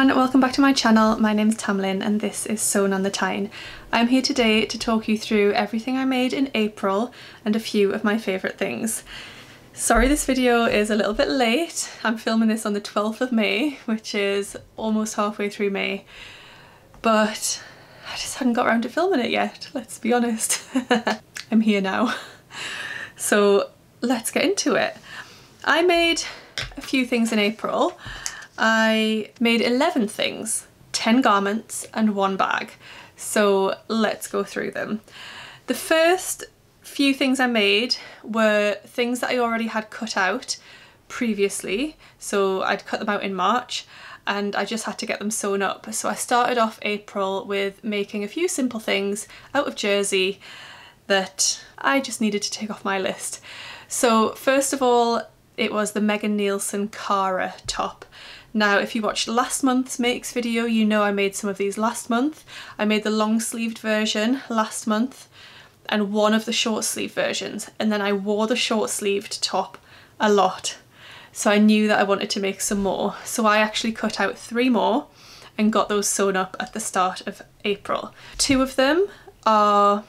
everyone, welcome back to my channel. My name's Tamlin and this is Sewn on the Tyne. I'm here today to talk you through everything I made in April and a few of my favourite things. Sorry this video is a little bit late. I'm filming this on the 12th of May, which is almost halfway through May, but I just hadn't got around to filming it yet, let's be honest. I'm here now. So let's get into it. I made a few things in April. I made 11 things, 10 garments and 1 bag. So let's go through them. The first few things I made were things that I already had cut out previously. So I'd cut them out in March and I just had to get them sewn up. So I started off April with making a few simple things out of jersey that I just needed to take off my list. So first of all, it was the Megan Nielsen Cara top. Now, if you watched last month's makes video, you know I made some of these last month. I made the long sleeved version last month and one of the short sleeve versions, and then I wore the short sleeved top a lot. So I knew that I wanted to make some more. So I actually cut out 3 more and got those sewn up at the start of April. 2 of them are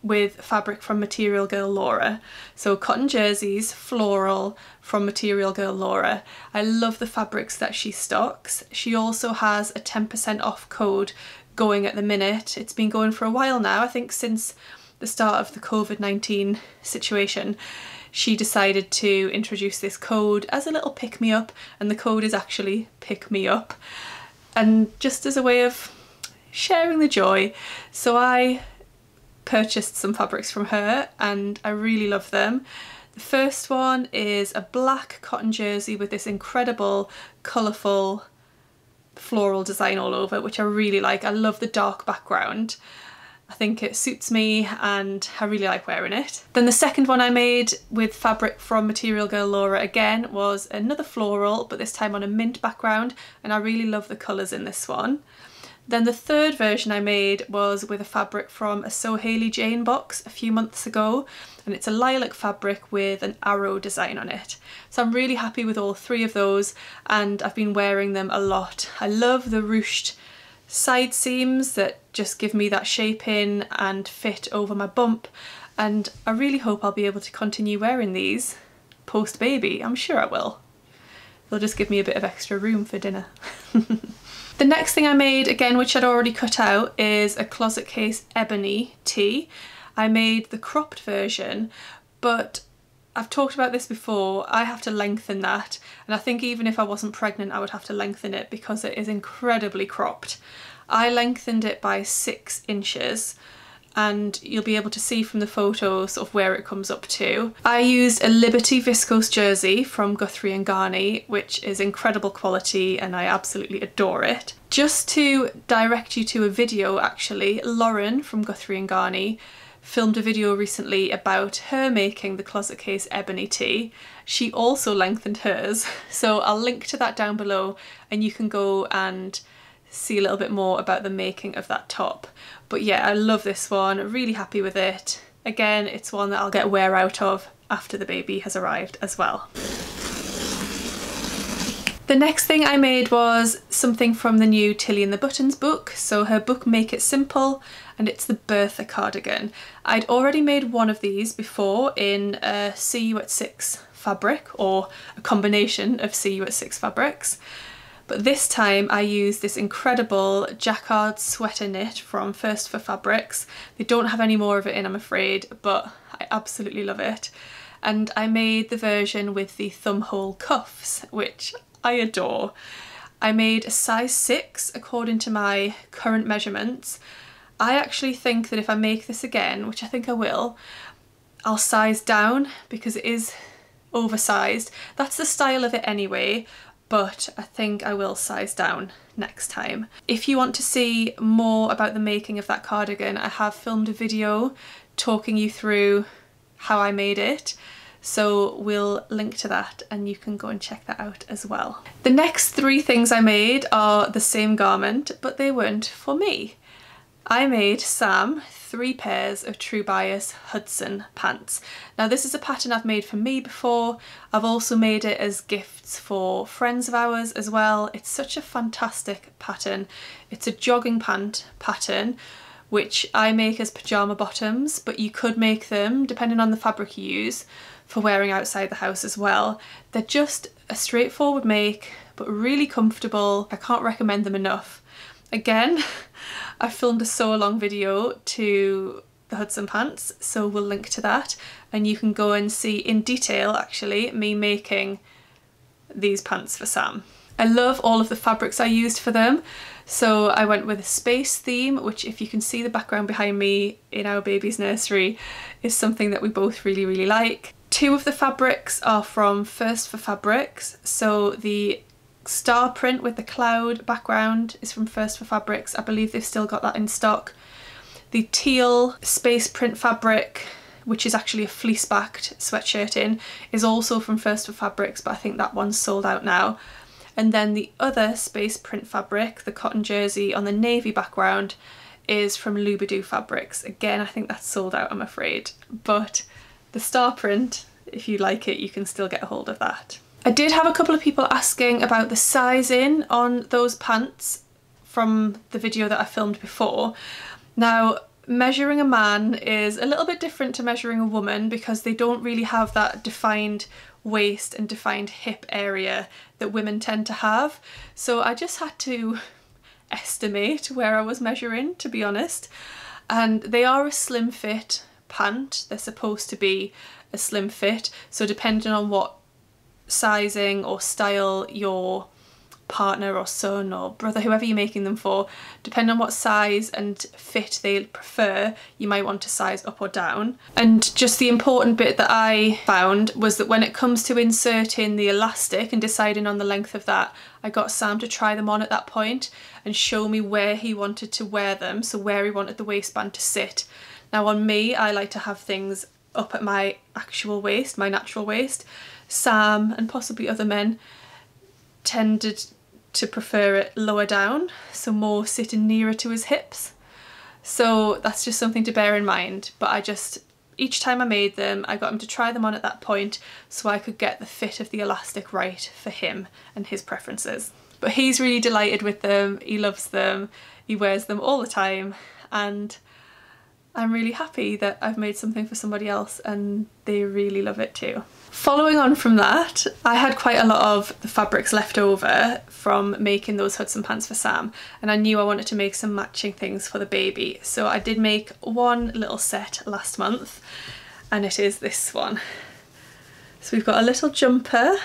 with fabric from Material Girl Laura. So cotton jerseys, floral, from Material Girl Laura. I love the fabrics that she stocks. She also has a 10% off code going at the minute. It's been going for a while now, I think since the start of the COVID-19 situation. She decided to introduce this code as a little pick-me-up, and the code is actually pick me up, and just as a way of sharing the joy. So I purchased some fabrics from her and I really love them. The first one is a black cotton jersey with this incredible colourful floral design all over, which I really like. I love the dark background. I think it suits me and I really like wearing it. Then the second one I made with fabric from Material Girl Laura again was another floral, but this time on a mint background, and I really love the colours in this one. Then the third version I made was with a fabric from a So Hailey Jane box a few months ago, and it's a lilac fabric with an arrow design on it. So I'm really happy with all 3 of those and I've been wearing them a lot. I love the ruched side seams that just give me that shape in and fit over my bump, and I really hope I'll be able to continue wearing these post baby. I'm sure I will. They'll just give me a bit of extra room for dinner. The next thing I made, again which I'd already cut out, is a Closet Case Ebony tee. I made the cropped version, but I've talked about this before, I have to lengthen that, and I think even if I wasn't pregnant I would have to lengthen it because it is incredibly cropped. I lengthened it by 6 inches and you'll be able to see from the photos of where it comes up to. I used a Liberty viscose jersey from Guthrie and Garney, which is incredible quality and I absolutely adore it. Just to direct you to a video actually, Lauren from Guthrie and Garney filmed a video recently about her making the Closet Case Ebony tee. She also lengthened hers, so I'll link to that down below and you can go and see a little bit more about the making of that top. But yeah, I love this one, really happy with it. Again, it's one that I'll get wear out of after the baby has arrived as well. The next thing I made was something from the new Tilly and the Buttons book. So her book Make It Simple, and it's the Bertha cardigan. I'd already made one of these before in a See You at 6 fabric, or a combination of See You at 6 fabrics. But this time I used this incredible jacquard sweater knit from First for Fabrics. They don't have any more of it in, I'm afraid, but I absolutely love it. And I made the version with the thumbhole cuffs, which I adore. I made a size 6 according to my current measurements. I actually think that if I make this again, which I think I will, I'll size down because it is oversized. That's the style of it anyway, but I think I will size down next time. If you want to see more about the making of that cardigan, I have filmed a video talking you through how I made it, so we'll link to that and you can go and check that out as well. The next 3 things I made are the same garment, but they weren't for me. I made Sam 3 pairs of True Bias Hudson pants. Now this is a pattern I've made for me before. I've also made it as gifts for friends of ours as well. It's such a fantastic pattern. It's a jogging pant pattern which I make as pyjama bottoms, but you could make them, depending on the fabric you use, for wearing outside the house as well. They're just a straightforward make, but really comfortable. I can't recommend them enough. Again, I filmed a sew along video to the Hudson pants, so we'll link to that and you can go and see in detail actually me making these pants for Sam. I love all of the fabrics I used for them. So I went with a space theme, which if you can see the background behind me in our baby's nursery is something that we both really like. 2 of the fabrics are from First for Fabrics. So the star print with the cloud background is from First for Fabrics. I believe they've still got that in stock. The teal space print fabric, which is actually a fleece backed sweatshirt is also from First for Fabrics, but I think that one's sold out now. And then the other space print fabric, the cotton jersey on the navy background, is from Lubadoo Fabrics. Again, I think that's sold out, I'm afraid. But the star print, if you like it, you can still get a hold of that. I did have a couple of people asking about the sizing on those pants from the video that I filmed before. Now, measuring a man is a little bit different to measuring a woman because they don't really have that defined waist and defined hip area that women tend to have. So I just had to estimate where I was measuring, to be honest. And they are a slim fit pant. They're supposed to be a slim fit. So depending on what sizing or style your partner or son or brother, whoever you're making them for, depending on what size and fit they prefer, you might want to size up or down. And just the important bit that I found was that when it comes to inserting the elastic and deciding on the length of that, I got Sam to try them on at that point and show me where he wanted to wear them, so where he wanted the waistband to sit. Now on me, I like to have things up at my actual waist, my natural waist. Sam and possibly other men tended to prefer it lower down, so more sitting nearer to his hips. So that's just something to bear in mind. But each time I made them, I got him to try them on at that point so I could get the fit of the elastic right for him and his preferences. But he's really delighted with them, he loves them, he wears them all the time, and I'm really happy that I've made something for somebody else and they really love it too. Following on from that, I had quite a lot of the fabrics left over from making those Hudson pants for Sam, and I knew I wanted to make some matching things for the baby. So I did make one little set last month, and it is this one. So we've got a little jumper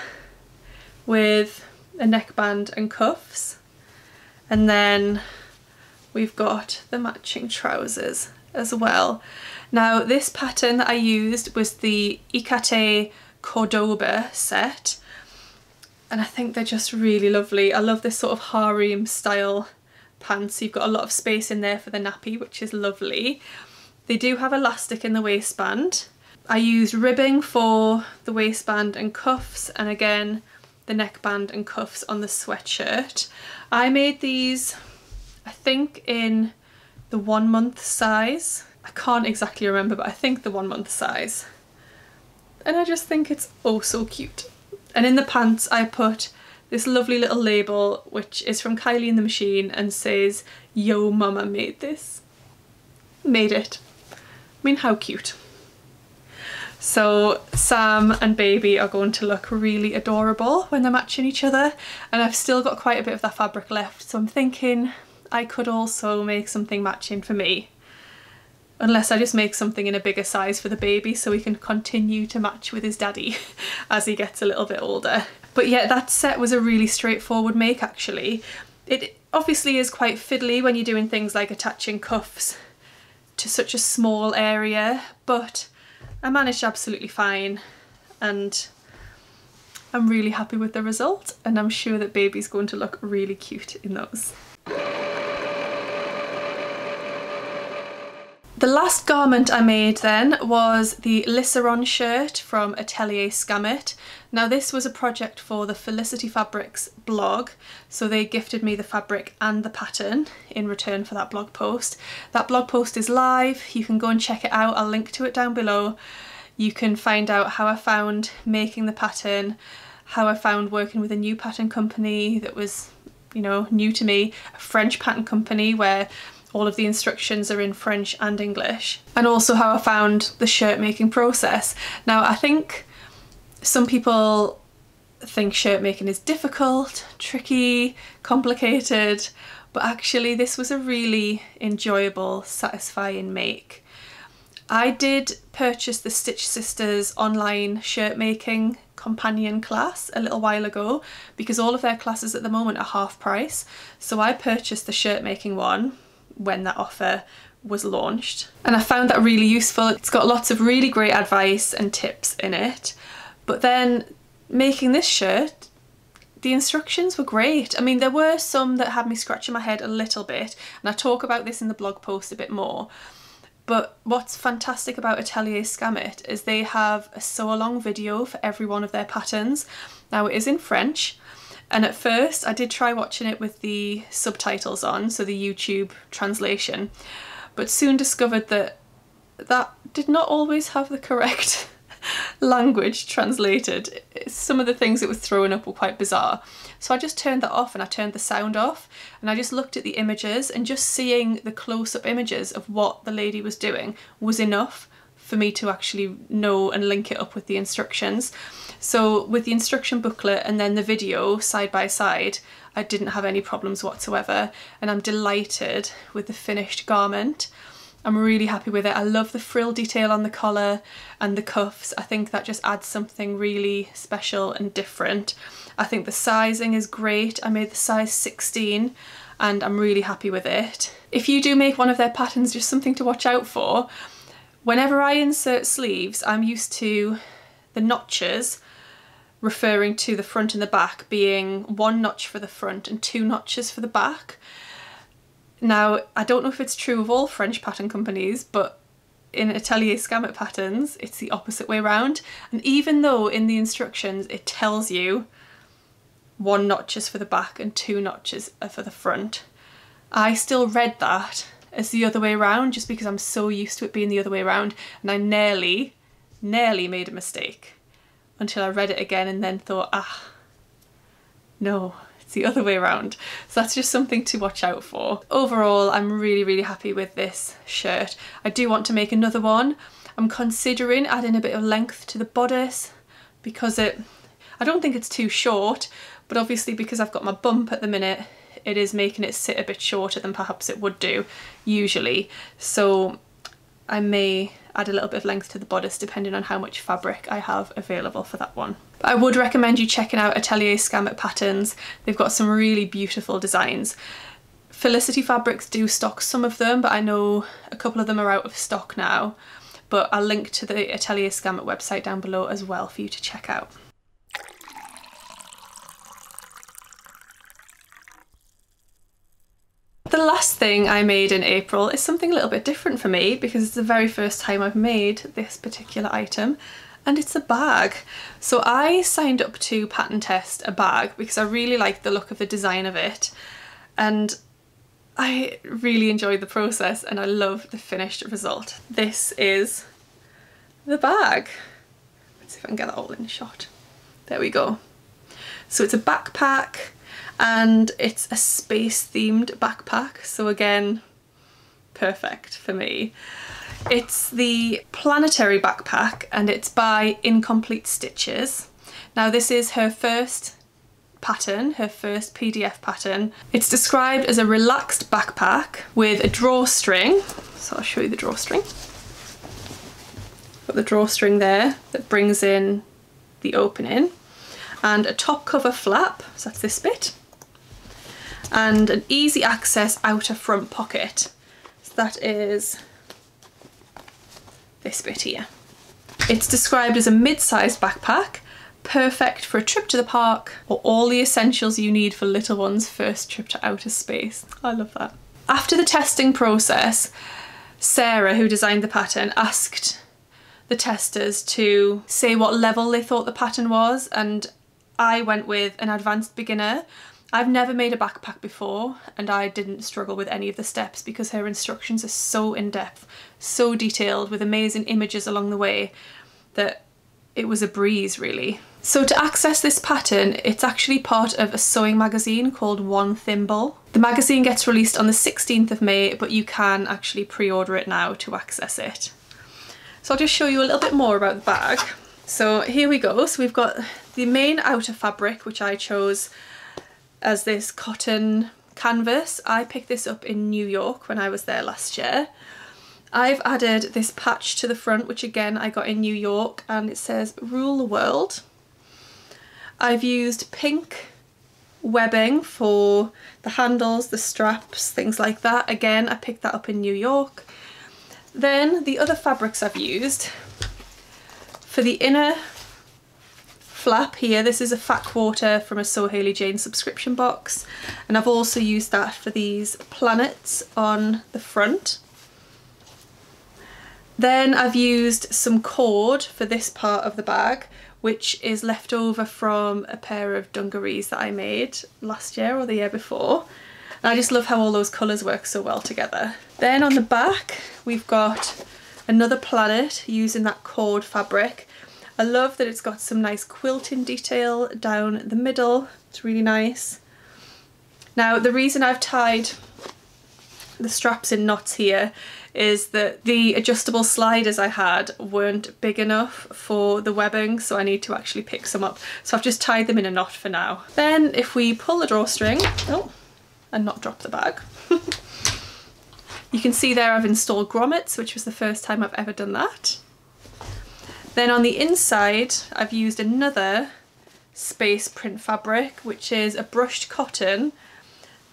with a neckband and cuffs, and then we've got the matching trousers as well. Now this pattern that I used was the Icate Cordoba set, and I think they're just really lovely. I love this sort of harem style pants. You've got a lot of space in there for the nappy, which is lovely. They do have elastic in the waistband. I used ribbing for the waistband and cuffs, and again the neckband and cuffs on the sweatshirt. I made these, I think, in the 1 month size. I can't exactly remember, but I think the 1 month size. And I just think it's oh so cute. And in the pants I put this lovely little label which is from Kylie and the Machine and says, "Yo mama made this." Made it. I mean, how cute. So Sam and baby are going to look really adorable when they're matching each other, and I've still got quite a bit of that fabric left, so I'm thinking I could also make something matching for me. Unless I just make something in a bigger size for the baby so he can continue to match with his daddy as he gets a little bit older. But yeah, that set was a really straightforward make actually. It obviously is quite fiddly when you're doing things like attaching cuffs to such a small area, but I managed absolutely fine and I'm really happy with the result, and I'm sure that baby's going to look really cute in those. The The last garment I made then was the Lisseron shirt from Atelier Skammet. Now this was a project for the Felicity Fabrics blog, so they gifted me the fabric and the pattern in return for that blog post. That blog post is live, you can go and check it out, I'll link to it down below. You can find out how I found making the pattern, how I found working with a new pattern company that was, you know, new to me, a French pattern company where all of the instructions are in French and English, and also how I found the shirt making process. Now I think some people think shirt making is difficult, tricky, complicated, but actually this was a really enjoyable, satisfying make. I did purchase the Stitch Sisters online shirt making companion class a little while ago because all of their classes at the moment are half price, so I purchased the shirt making one when that offer was launched, and I found that really useful. It's got lots of really great advice and tips in it. But then making this shirt, the instructions were great. I mean, there were some that had me scratching my head a little bit, and I talk about this in the blog post a bit more. But what's fantastic about Atelier Skammet is they have a sew-along video for every one of their patterns. Now it is in French, and at first I did try watching it with the subtitles on, so the YouTube translation, but soon discovered that that did not always have the correct language translated. Some of the things it was throwing up were quite bizarre. So I just turned that off and I turned the sound off, and I just looked at the images, and just seeing the close-up images of what the lady was doing was enough for me to actually know and link it up with the instructions. So with the instruction booklet and then the video side by side, I didn't have any problems whatsoever, and I'm delighted with the finished garment. I'm really happy with it. I love the frill detail on the collar and the cuffs. I think that just adds something really special and different. I think the sizing is great. I made the size 16 and I'm really happy with it. If you do make one of their patterns, just something to watch out for. Whenever I insert sleeves, I'm used to the notches referring to the front and the back being 1 notch for the front and 2 notches for the back. Now, I don't know if it's true of all French pattern companies, but in Atelier Skammet patterns, it's the opposite way around. And even though in the instructions it tells you 1 notches for the back and 2 notches for the front, I still read that as the other way around just because I'm so used to it being the other way around, and I nearly made a mistake until I read it again and then thought, no, it's the other way around. So that's just something to watch out for. Overall, I'm really happy with this shirt. I do want to make another one. I'm considering adding a bit of length to the bodice because I don't think it's too short, but obviously because I've got my bump at the minute, it is making it sit a bit shorter than perhaps it would do usually. So I may add a little bit of length to the bodice depending on how much fabric I have available for that one. But I would recommend you checking out Atelier Skammet patterns. They've got some really beautiful designs. Felicity Fabrics do stock some of them, but I know a couple of them are out of stock now. But I'll link to the Atelier Skammet website down below as well for you to check out. The last thing I made in April is something a little bit different for me because it's the very first time I've made this particular item, and it's a bag. So I signed up to pattern test a bag because I really liked the look of the design of it, and I really enjoyed the process and I love the finished result. This is the bag. Let's see if I can get that all in shot. There we go. So it's a backpack, and it's a space themed backpack, so again, perfect for me. It's the Planetary backpack and it's by Incomplete Stitches. Now this is her first pattern, her first PDF pattern. It's described as a relaxed backpack with a drawstring, so I'll show you the drawstring. Got the drawstring there that brings in the opening, and a top cover flap, so that's this bit, and an easy access outer front pocket. So that is this bit here. It's described as a mid-sized backpack, perfect for a trip to the park or all the essentials you need for little one's first trip to outer space. I love that. After the testing process, Sarah, who designed the pattern, asked the testers to say what level they thought the pattern was, and I went with an advanced beginner. I've never made a backpack before and I didn't struggle with any of the steps because her instructions are so in-depth, so detailed, with amazing images along the way, that it was a breeze really. So to access this pattern, it's actually part of a sewing magazine called One Thimble. The magazine gets released on the 16th of May, but you can actually pre-order it now to access it. So I'll just show you a little bit more about the bag. So here we go. So we've got the main outer fabric, which I chose as this cotton canvas. I picked this up in New York when I was there last year. I've added this patch to the front, which again I got in New York, and it says "Rule the World." I've used pink webbing for the handles, the straps, things like that. Again, I picked that up in New York. Then the other fabrics I've used for the inner flap here, this is a fat quarter from a Sew Hayley Jane subscription box, and I've also used that for these planets on the front. Then I've used some cord for this part of the bag, which is left over from a pair of dungarees that I made last year or the year before. And I just love how all those colours work so well together. Then on the back we've got another planet using that cord fabric. I love that it's got some nice quilting detail down the middle. It's really nice. Now the reason I've tied the straps in knots here is that the adjustable sliders I had weren't big enough for the webbing, so I need to actually pick some up. So I've just tied them in a knot for now. Then if we pull the drawstring, and not drop the bag, you can see there I've installed grommets, which was the first time I've ever done that. Then on the inside I've used another space print fabric, which is a brushed cotton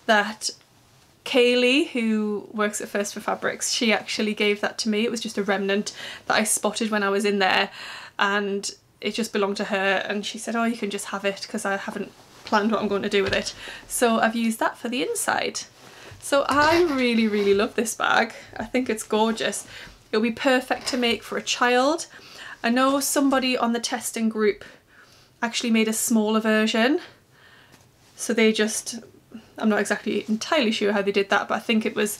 that Kaylee, who works at First for Fabrics, she actually gave that to me. It was just a remnant that I spotted when I was in there, and it just belonged to her, and she said, oh, you can just have it, because I haven't planned what I'm going to do with it. So I've used that for the inside. So I really, really love this bag. I think it's gorgeous. It'll be perfect to make for a child. I know somebody on the testing group actually made a smaller version, so they just, I'm not exactly entirely sure how they did that, but I think it was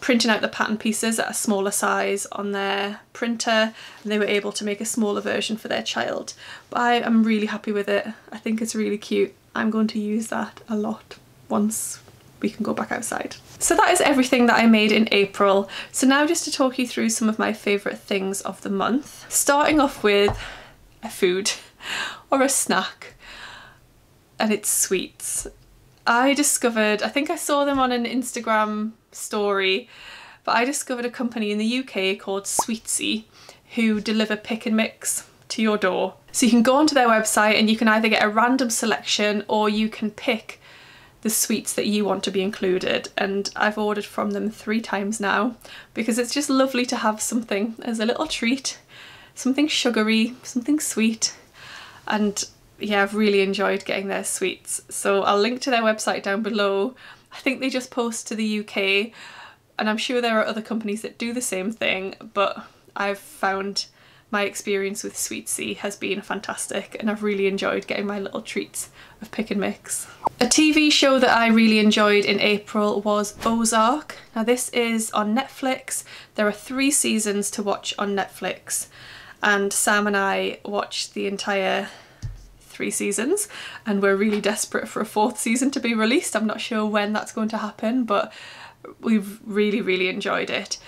printing out the pattern pieces at a smaller size on their printer, and they were able to make a smaller version for their child. But I am really happy with it. I think it's really cute. I'm going to use that a lot once we can go back outside. So that is everything that I made in April. So now just to talk you through some of my favourite things of the month. Starting off with a food or a snack, and it's sweets. I discovered, I think I saw them on an Instagram story, but I discovered a company in the UK called Sweetsy who deliver pick and mix to your door. So you can go onto their website and you can either get a random selection or you can pick the sweets that you want to be included, and I've ordered from them 3 times now because it's just lovely to have something as a little treat, something sugary, something sweet, and yeah, I've really enjoyed getting their sweets. So I'll link to their website down below. I think they just post to the UK, and I'm sure there are other companies that do the same thing, but I've found my experience with Sweetsy has been fantastic, and I've really enjoyed getting my little treats of pick and mix. A TV show that I really enjoyed in April was Ozark. Now this is on Netflix. There are 3 seasons to watch on Netflix, and Sam and I watched the entire 3 seasons, and we're really desperate for a 4th season to be released. I'm not sure when that's going to happen, but we've really, really enjoyed it.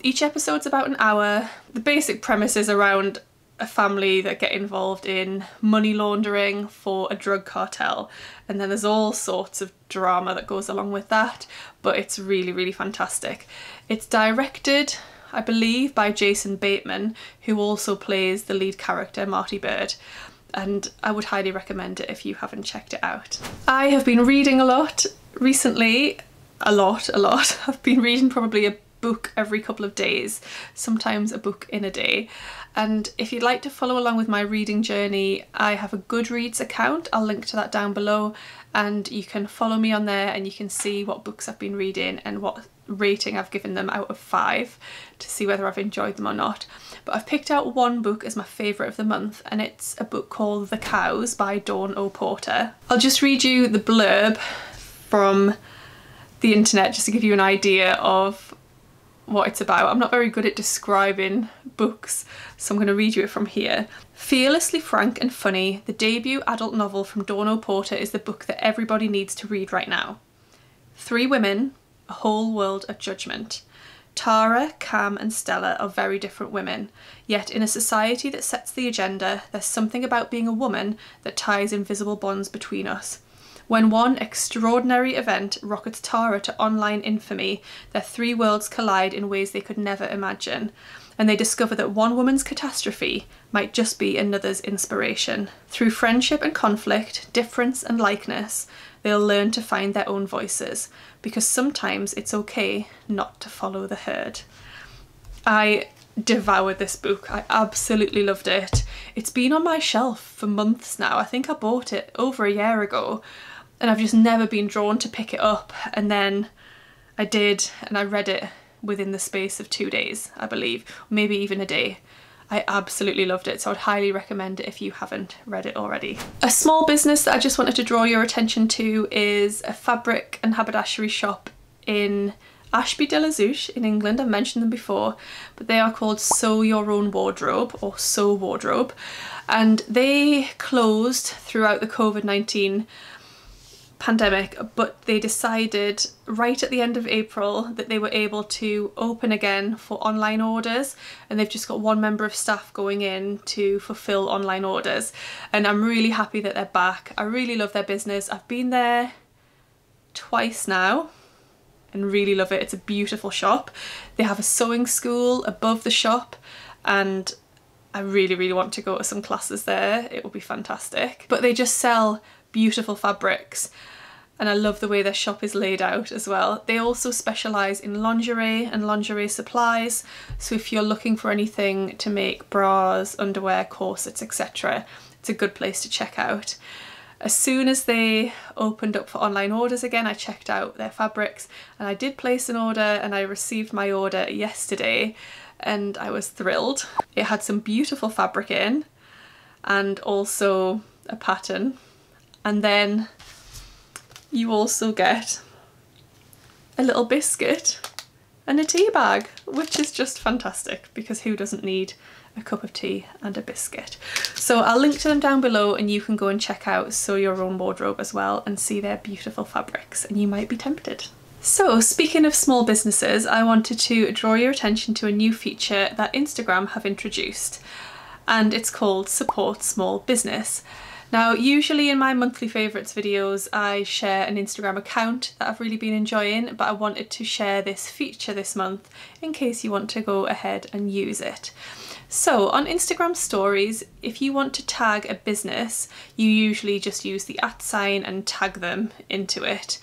Each episode's about an hour. The basic premise is around a family that get involved in money laundering for a drug cartel, and then there's all sorts of drama that goes along with that, but it's really, really fantastic. It's directed, I believe, by Jason Bateman, who also plays the lead character Marty Bird, and I would highly recommend it if you haven't checked it out. I have been reading a lot recently. A lot. I've been reading probably a book every couple of days, sometimes a book in a day. And if you'd like to follow along with my reading journey, I have a Goodreads account. I'll link to that down below, and you can follow me on there and you can see what books I've been reading and what rating I've given them out of 5 to see whether I've enjoyed them or not. But I've picked out one book as my favourite of the month, and it's a book called The Cows by Dawn O. Porter. I'll just read you the blurb from the internet just to give you an idea of what it's about. I'm not very good at describing books, so I'm going to read you it from here. Fearlessly frank and funny, the debut adult novel from Dawn O. Porter is the book that everybody needs to read right now. 3 women, a whole world of judgment. Tara, Cam and Stella are very different women, yet in a society that sets the agenda, there's something about being a woman that ties invisible bonds between us. When one extraordinary event rockets Tara to online infamy, their 3 worlds collide in ways they could never imagine, and they discover that one woman's catastrophe might just be another's inspiration. Through friendship and conflict, difference and likeness, they'll learn to find their own voices, because sometimes it's okay not to follow the herd. I devoured this book. I absolutely loved it. It's been on my shelf for months now. I think I bought it over a year ago, and I've just never been drawn to pick it up, and then I did, and I read it within the space of 2 days, I believe, maybe even a day. I absolutely loved it, so I'd highly recommend it if you haven't read it already. A small business that I just wanted to draw your attention to is a fabric and haberdashery shop in Ashby de la Zouch in England. I've mentioned them before, but they are called Sew Your Own Wardrobe, or Sew Wardrobe, and they closed throughout the COVID-19 pandemic, but they decided right at the end of April that they were able to open again for online orders, and they've just got 1 member of staff going in to fulfill online orders, and I'm really happy that they're back. I really love their business. I've been there twice now and really love it. It's a beautiful shop. They have a sewing school above the shop, and I really want to go to some classes there. It will be fantastic. But they just sell beautiful fabrics, and I love the way their shop is laid out as well. They also specialise in lingerie and lingerie supplies, so if you're looking for anything to make bras, underwear, corsets, etc., it's a good place to check out. As soon as they opened up for online orders again, I checked out their fabrics, and I did place an order, and I received my order yesterday, and I was thrilled. It had some beautiful fabric in, and also a pattern. And then you also get a little biscuit and a tea bag, which is just fantastic, because who doesn't need a cup of tea and a biscuit? So I'll link to them down below, and you can go and check out Sew Your Own Wardrobe as well and see their beautiful fabrics, and you might be tempted. So speaking of small businesses, I wanted to draw your attention to a new feature that Instagram have introduced, and it's called Support Small Business. Now, usually in my monthly favourites videos, I share an Instagram account that I've really been enjoying, but I wanted to share this feature this month in case you want to go ahead and use it. So on Instagram stories, if you want to tag a business, you usually just use the @ and tag them into it,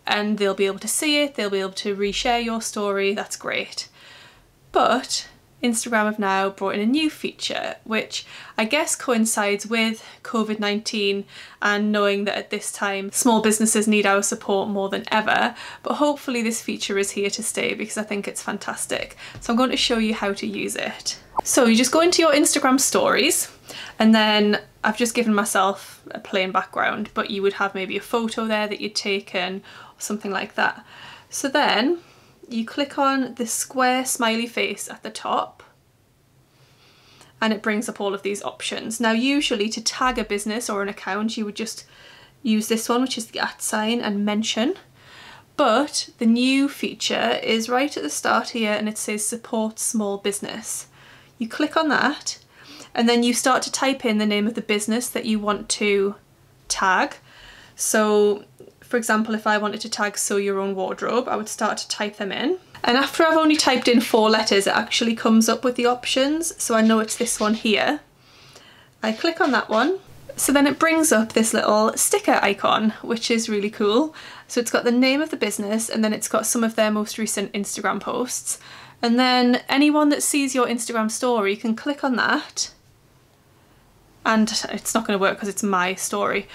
and they'll be able to see it, they'll be able to reshare your story. That's great. But Instagram have now brought in a new feature, which I guess coincides with COVID-19 and knowing that at this time small businesses need our support more than ever, but hopefully this feature is here to stay because I think it's fantastic. So I'm going to show you how to use it. So you just go into your Instagram stories, and then I've just given myself a plain background, but you would have maybe a photo there that you'd taken or something like that. So then you click on the square smiley face at the top, and it brings up all of these options. Now usually to tag a business or an account you would just use this one, which is the @ and mention, but the new feature is right at the start here, and it says support small business. You click on that, and then you start to type in the name of the business that you want to tag. So for example, if I wanted to tag Sew Your Own Wardrobe, I would start to type them in. And after I've only typed in 4 letters, it actually comes up with the options. So I know it's this one here. I click on that one, So then it brings up this little sticker icon, which is really cool. So it's got the name of the business and then it's got some of their most recent Instagram posts. And then anyone that sees your Instagram story can click on that. And it's not going to work because it's my story,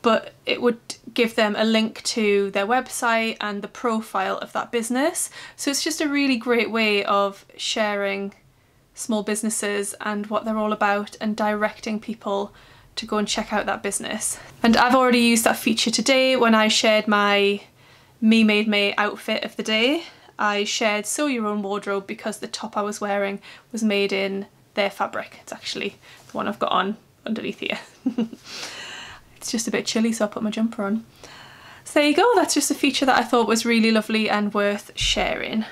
but it would give them a link to their website and the profile of that business. So it's just a really great way of sharing small businesses and what they're all about and directing people to go and check out that business. And I've already used that feature today when I shared my Me Made May outfit of the day. I shared Sew Your Own Wardrobe because the top I was wearing was made in their fabric. It's actually the one I've got on underneath here. It's just a bit chilly, so I'll put my jumper on. So there you go, that's just a feature that I thought was really lovely and worth sharing.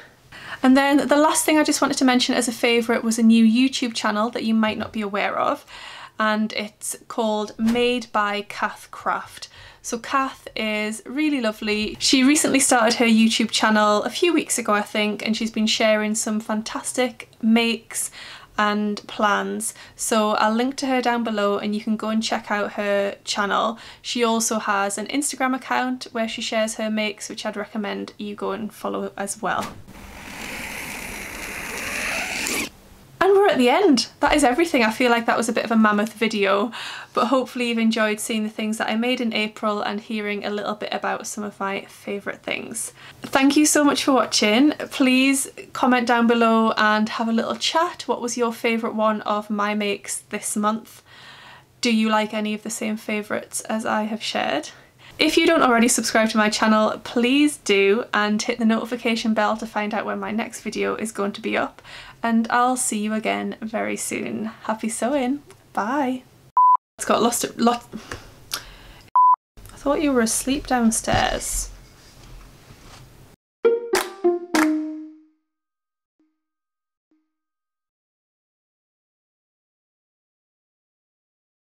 And then the last thing I just wanted to mention as a favourite was a new YouTube channel that you might not be aware of, and it's called Made by Kath Craft. So Kath is really lovely. She recently started her YouTube channel a few weeks ago, I think, and she's been sharing some fantastic makes and plans. So I'll link to her down below and you can go and check out her channel. She also has an Instagram account where she shares her makes, which I'd recommend you go and follow as well. And we're at the end. That is everything. I feel like that was a bit of a mammoth video, but hopefully you've enjoyed seeing the things that I made in April and hearing a little bit about some of my favourite things. Thank you so much for watching. Please comment down below and have a little chat. What was your favourite one of my makes this month? Do you like any of the same favourites as I have shared? If you don't already subscribe to my channel, please do, and hit the notification bell to find out when my next video is going to be up. And I'll see you again very soon. Happy sewing. Bye. It's got lost. I thought you were asleep downstairs.